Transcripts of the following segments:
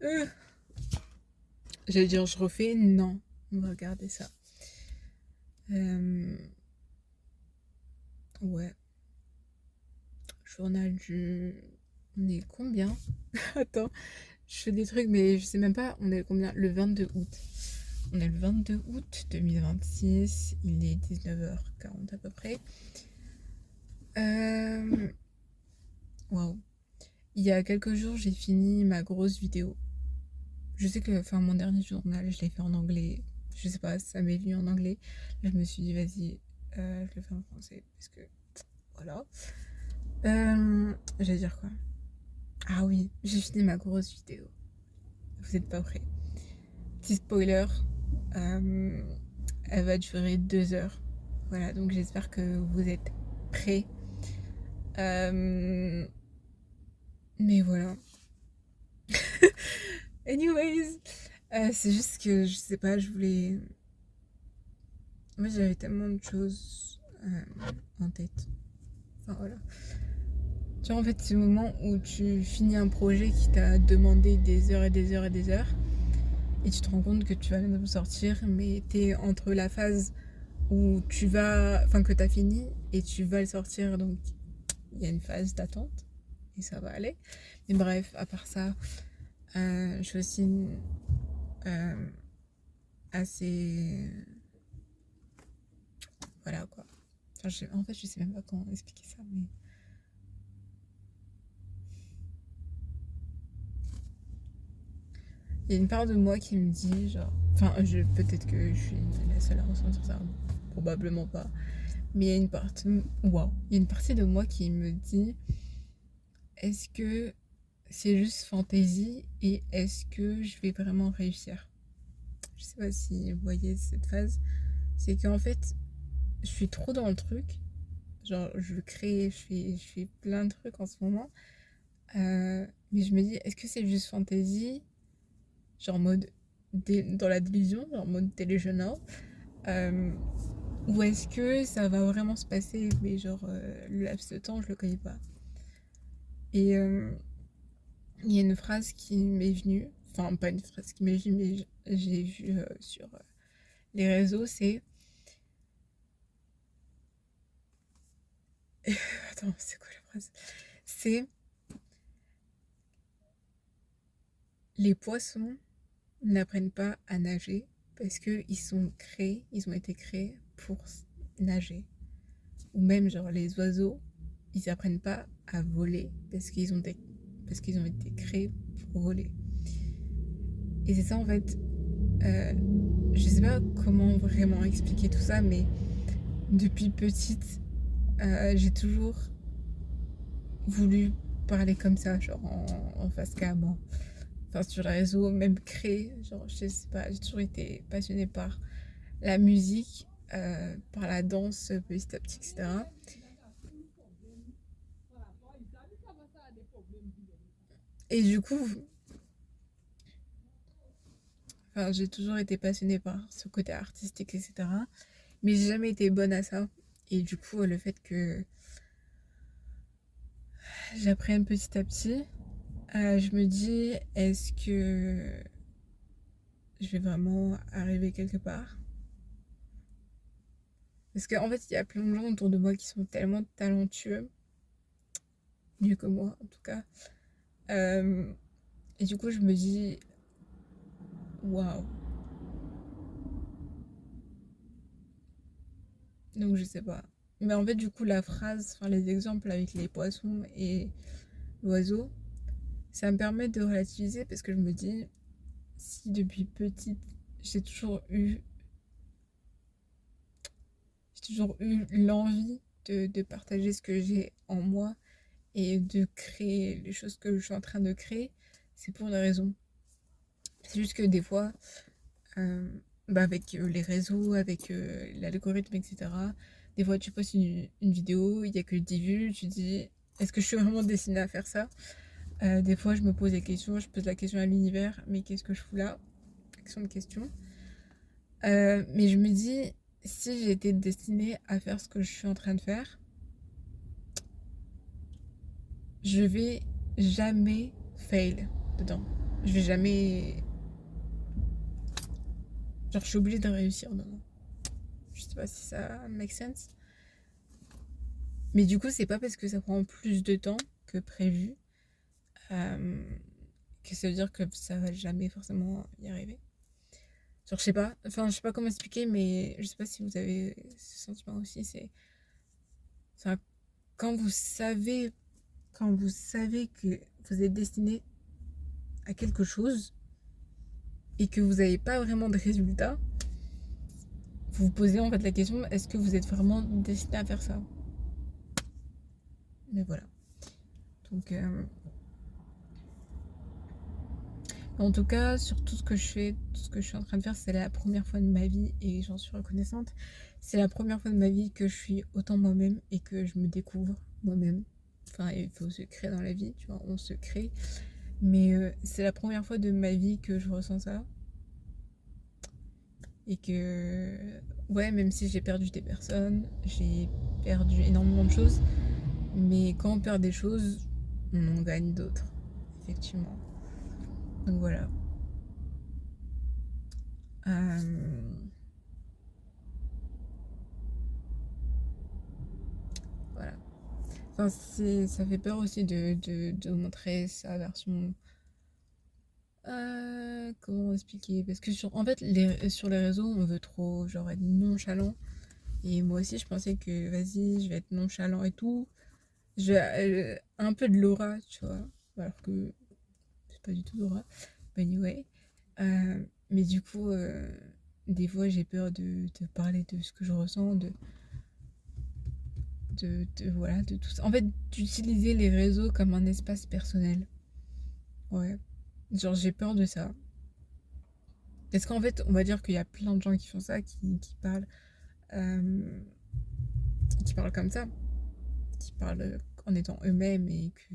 Euh, J'allais dire je refais, non. On va regarder ça. Euh, ouais. Journal du... On est combien? Attends, je fais des trucs, mais je sais même pas, on est combien? Le 22 août. On est le 22 août 2026, il est 19h40 à peu près. Euh... Waouh. Il y a quelques jours, j'ai fini ma grosse vidéo. Je sais que enfin, mon dernier journal, je l'ai fait en anglais. Je sais pas, ça m'est venu en anglais. Là, je me suis dit, vas-y, je le fais en français. Parce que, voilà. J'allais dire quoi? Ah oui, j'ai fini ma grosse vidéo. Vous êtes pas prêts. Petit spoiler, euh, elle va durer 2 heures. Voilà, donc j'espère que vous êtes prêts. Euh, mais voilà. Anyways, c'est juste que je sais pas, je voulais. Moi j'avais tellement de choses en tête. Enfin voilà. Tu vois, en fait, ce moment où tu finis un projet qui t'a demandé des heures et des heures et des heures, et tu te rends compte que tu vas bientôt sortir, mais t'es entre la phase où tu vas. Enfin, que t'as fini et tu vas le sortir, donc il y a une phase d'attente, et ça va aller. Mais bref, à part ça, je suis aussi euh, assez. Voilà quoi. Enfin, en fait, je sais même pas comment expliquer ça, mais. Il y a une part de moi qui me dit, genre. Enfin, peut-être que je suis la seule à ressentir ça. Probablement pas. Mais il y a une partie. Waouh! Il y a une partie de moi qui me dit, est-ce que c'est juste fantaisie et est-ce que je vais vraiment réussir? Je sais pas si vous voyez cette phase. C'est qu'en fait, je suis trop dans le truc. Genre, je crée, je fais plein de trucs en ce moment. Mais je me dis, est-ce que c'est juste fantaisie? Genre en mode dans la division, genre en mode téléjournal. Euh, ou est-ce que ça va vraiment se passer? Mais genre, le laps de temps, je le connais pas. Et il y a une phrase qui m'est venue. Enfin, pas une phrase qui m'est venue, mais j'ai vu sur les réseaux, c'est. Attends, c'est quoi la phrase? C'est les poissons n'apprennent pas à nager parce ils ont été créés pour nager. Ou même genre les oiseaux, ils apprennent pas à voler parce qu'ils ont été créés pour voler. Et c'est ça en fait. Euh, je sais pas comment vraiment expliquer tout ça, mais depuis petite, j'ai toujours voulu parler comme ça, genre en face cam, enfin sur les réseaux, même créer, genre je sais pas, j'ai toujours été passionnée par la musique, par la danse petit à petit, etc. Et du coup, enfin, j'ai toujours été passionnée par ce côté artistique, etc. Mais j'ai jamais été bonne à ça. Et du coup, le fait que j'apprenne petit à petit, je me dis, est-ce que je vais vraiment arriver quelque part? Parce qu'en fait, il y a plein de gens autour de moi qui sont tellement talentueux, mieux que moi en tout cas. Euh, et du coup, je me dis, waouh. Donc, je sais pas. Mais en fait, du coup, la phrase, enfin, les exemples avec les poissons et l'oiseau, ça me permet de relativiser parce que je me dis, si depuis petite, j'ai toujours eu, j'ai toujours eu l'envie de partager ce que j'ai en moi et de créer les choses que je suis en train de créer, c'est pour une raison. C'est juste que des fois, euh, avec les réseaux, avec l'algorithme, etc., des fois tu postes une vidéo, il n'y a que 10 vues, tu dis, est-ce que je suis vraiment destinée à faire ça? Des fois je me pose des questions, je pose la question à l'univers, mais qu'est-ce que je fous là? Action de question. Mais je me dis, si j'étais destinée à faire ce que je suis en train de faire, je vais jamais fail dedans. Je vais jamais... Genre, je suis obligée de réussir, non. Je sais pas si ça make sense. Mais du coup, c'est pas parce que ça prend plus de temps que prévu euh, que ça veut dire que ça va jamais forcément y arriver. Genre, je sais pas, enfin, je sais pas comment expliquer, mais je sais pas si vous avez ce sentiment aussi. C'est quand vous savez, quand vous savez que vous êtes destiné à quelque chose et que vous n'avez pas vraiment de résultat, vous vous posez en fait la question, est-ce que vous êtes vraiment destiné à faire ça? Mais voilà. Donc, en tout cas, sur tout ce que je fais, tout ce que je suis en train de faire, c'est la première fois de ma vie et j'en suis reconnaissante. C'est la première fois de ma vie que je suis autant moi-même et que je me découvre moi-même. Enfin, il faut se créer dans la vie, tu vois, on se crée. Mais c'est la première fois de ma vie que je ressens ça. Et que, ouais, même si j'ai perdu des personnes, j'ai perdu énormément de choses. Mais quand on perd des choses, on en gagne d'autres, effectivement. Donc voilà. Voilà. Enfin, ça fait peur aussi de montrer sa version. Comment expliquer? Parce que en fait, sur les réseaux, on veut trop genre être nonchalant. Et moi aussi, je pensais que vas-y, je vais être nonchalant et tout. Je vais un peu de l'aura, tu vois. Alors que c'est pas du tout l'aura. But anyway. Mais du coup, des fois, j'ai peur de parler de ce que je ressens, voilà, de tout ça. En fait, d'utiliser les réseaux comme un espace personnel. Ouais. Genre, j'ai peur de ça. Parce qu'en fait, on va dire qu'il y a plein de gens qui font ça, euh, qui parlent comme ça, qui parlent en étant eux-mêmes et que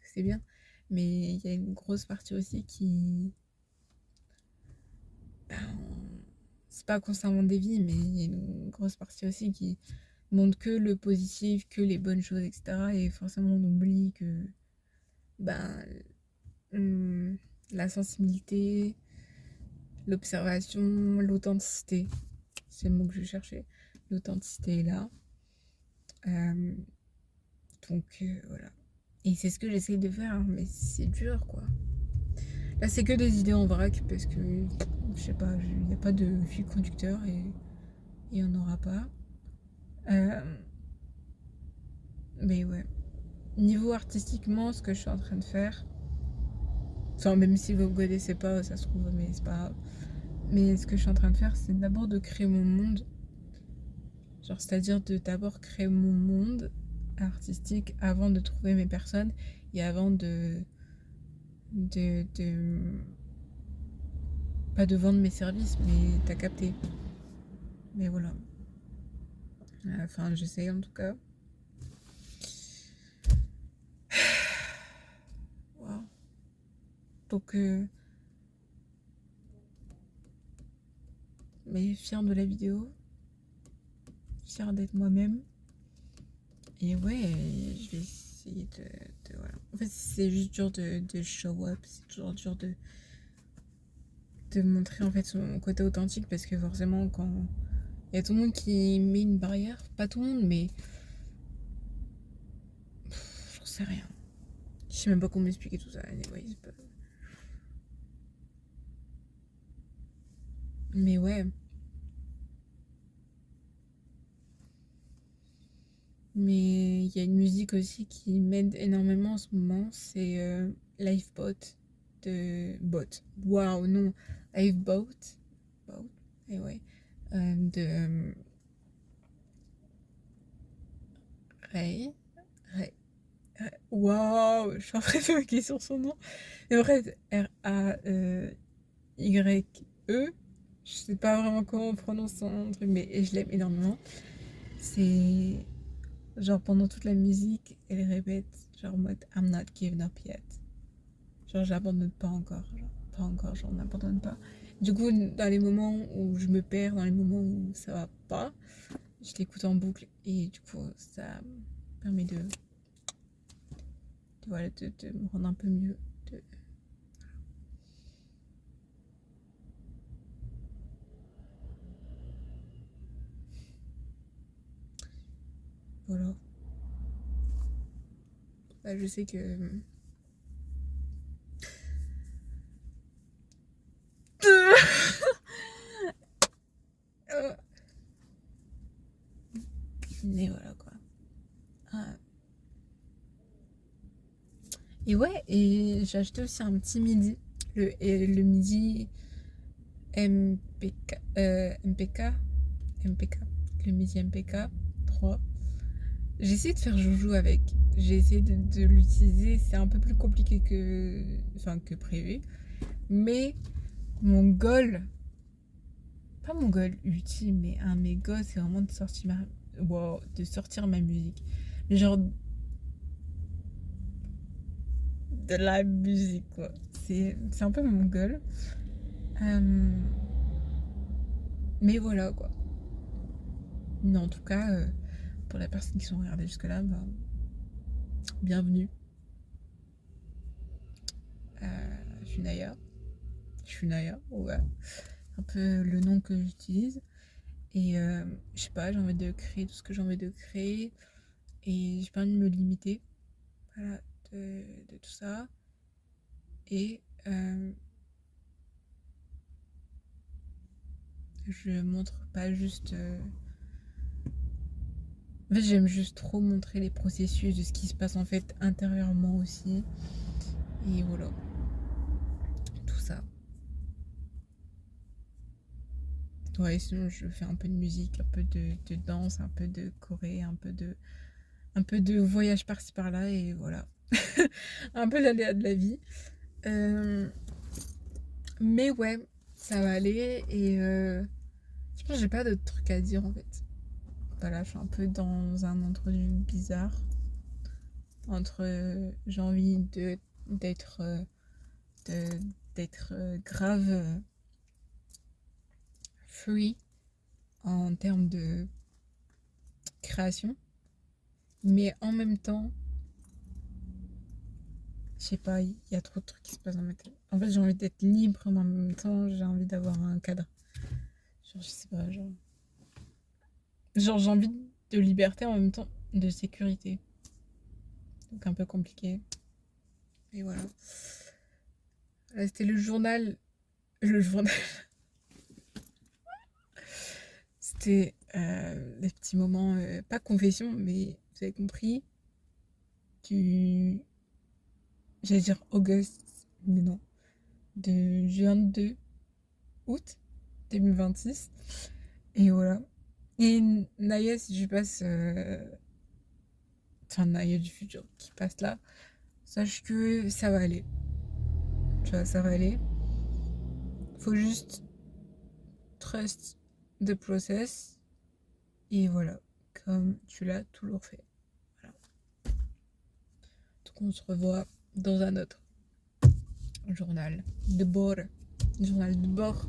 c'est bien. Mais il y a une grosse partie aussi qui. Ben, c'est pas constamment des vies, mais il y a une grosse partie aussi qui montre que le positif, que les bonnes choses, etc. Et forcément, on oublie que ben, hum, la sensibilité, l'observation, l'authenticité, c'est le mot que je cherchais. L'authenticité est là. Euh, donc voilà. Et c'est ce que j'essaye de faire, hein, mais c'est dur quoi. Là, c'est que des idées en vrac parce que je sais pas, il n'y a pas de fil conducteur et il n'y en aura pas. Euh, mais ouais. Niveau artistiquement, ce que je suis en train de faire, enfin, même si vous ne connaissez pas, ça se trouve, mais c'est pas grave. Mais ce que je suis en train de faire, c'est d'abord de créer mon monde. Genre, c'est-à-dire de d'abord créer mon monde artistique avant de trouver mes personnes et avant de pas de vendre mes services, mais t'as capté. Mais voilà. Enfin, j'essaye en tout cas. Wow. Donc, mais fière de la vidéo, fière d'être moi-même. Et ouais, je vais essayer voilà. En fait, c'est juste dur de show up, c'est toujours dur de montrer en fait son côté authentique parce que forcément, quand il y a tout le monde qui met une barrière, pas tout le monde, mais j'en sais rien. Je sais même pas comment expliquer tout ça. Anyway, pas... Mais ouais. Mais il y a une musique aussi qui m'aide énormément en ce moment, c'est Lifebot de Bot. Waouh, non, Lifeboat. Boat, et ouais. De Ray. Ray. Waouh, je suis en train de me sur son nom. Mais en fait, Raye. Je sais pas vraiment comment on prononce son truc, mais je l'aime énormément. C'est genre pendant toute la musique, elle répète genre en mode I'm not giving up yet. Genre j'abandonne pas encore, genre pas encore, genre n'abandonne pas. Du coup, dans les moments où je me perds, dans les moments où ça va pas, je l'écoute en boucle et du coup ça me permet voilà, de me rendre un peu mieux. De... voilà. Bah, je sais que mais voilà quoi. Ah. Et ouais, et j'ai acheté aussi un petit midi, le midi MPK, MPK, le midi MPK 3. J'ai essayé de faire joujou avec. J'ai essayé de l'utiliser. C'est un peu plus compliqué que prévu. Mais mon goal, pas mon goal ultime, mais un de mes goals, c'est vraiment de sortir ma musique. Mais genre de la musique, quoi. C'est un peu mon goal. Mais voilà, quoi. Mais en tout cas, pour les personnes qui sont regardées jusque-là, bah, bienvenue. Shunaya. Shunaya, ouais. Un peu le nom que j'utilise. Et je sais pas, j'ai envie de créer tout ce que j'ai envie de créer. Et j'ai pas envie de me limiter. Voilà, de tout ça. Et je montre pas juste. En fait, j'aime juste trop montrer les processus de ce qui se passe en fait intérieurement aussi. Et voilà. Tout ça. Ouais, sinon je fais un peu de musique, un peu de danse, un peu de choré, un peu de voyage par-ci par-là et voilà. Un peu l'aléa de la vie. Mais ouais, ça va aller et je pense que j'ai pas d'autres trucs à dire en fait. Voilà, je suis un peu dans un entre-deux bizarre. Entre j'ai envie d'être de- d'être grave free en termes de création. Mais en même temps, je sais pas, il y a trop de trucs qui se passent dans ma tête. En fait, j'ai envie d'être libre, mais en même temps, j'ai envie d'avoir un cadre. Genre, je sais pas, genre j'ai envie de liberté en même temps de sécurité. Donc un peu compliqué. Et voilà. Là, c'était le journal. Le journal. C'était des petits moments, pas confession, mais vous avez compris. Du. J'allais dire Auguste, mais non. De 22 août 2026. Et voilà. Et Naya, si je passe. Enfin, Naya du futur qui passe là, sache que ça va aller. Tu vois, ça va aller. Faut juste trust the process. Et voilà. Comme tu l'as toujours fait. Voilà. Donc on se revoit dans un autre journal de bord. Journal de bord.